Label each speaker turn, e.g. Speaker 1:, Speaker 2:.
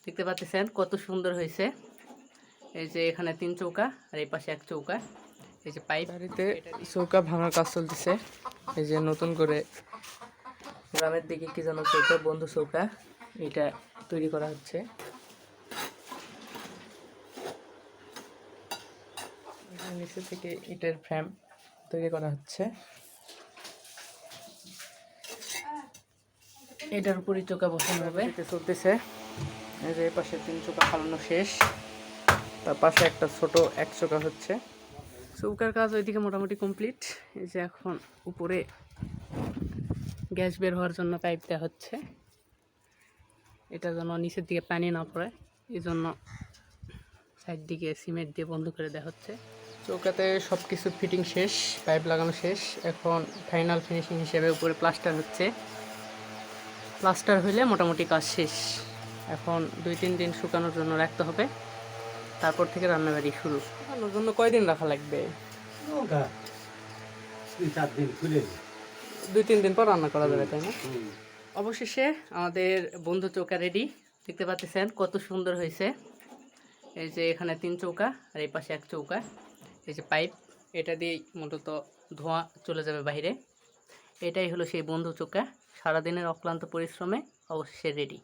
Speaker 1: দেখতে পাচ্ছেন কত সুন্দর হয়েছে। এই যে এখানে 3 চৌকা আর এই পাশে 1 চৌকা। এই যে পাইপ বাড়িতে চৌকা ভাঙার কাজ চলতেছে। এই যে নতুন করে গ্রামের দিকে কি যেন চৌকা, বন্ধু চৌকা, এটা তৈরি করা হচ্ছে। নিচে থেকে ইটের ফ্রেম তৈরি করা হচ্ছে। এটার উপরই চৌকা বসানো হবে। এটা চলতেছে। এই যে পাশে 3 চৌকা ফালানো শেষ, তার পাশে একটা ছোট 1 চৌকা হচ্ছে। চৌকার কাজ ওইদিকে মোটামুটি কমপ্লিট। এই যে এখন উপরে গ্যাস বের হওয়ার জন্য পাইপ দেওয়া হচ্ছে। এটা যেন নিচের দিকে পানি না পড়ে, এই জন্য সাইড দিকে সিমেন্ট দিয়ে বন্ধ করে দেওয়া হচ্ছে। চৌকাতে সব কিছু ফিটিং শেষ, পাইপ লাগানো শেষ। এখন ফাইনাল ফিনিশিং হিসেবে উপরে প্লাস্টার হচ্ছে। প্লাস্টার হইলে মোটামুটি কাজ শেষ। এখন 2-3 দিন শুকানোর জন্য রাখতে হবে, তারপর থেকে রান্নাবাড়ি শুরু। শুকানোর জন্য কয়দিন রাখা লাগবে? 2-3 দিন পর রান্না করা যাবে, তাই না? অবশেষে আমাদের বন্ধু চৌকা রেডি। দেখতে পাচ্ছেন কত সুন্দর হয়েছে। এই যে এখানে 3 চৌকা আর এই পাশে 1 চৌকা। এই যে পাইপ, এটা দিয়ে মূলত ধোঁয়া চলে যাবে বাইরে। এটাই হলো সেই বন্ধু চৌকা। সারাদিনের অক্লান্ত পরিশ্রমে অবশেষে রেডি।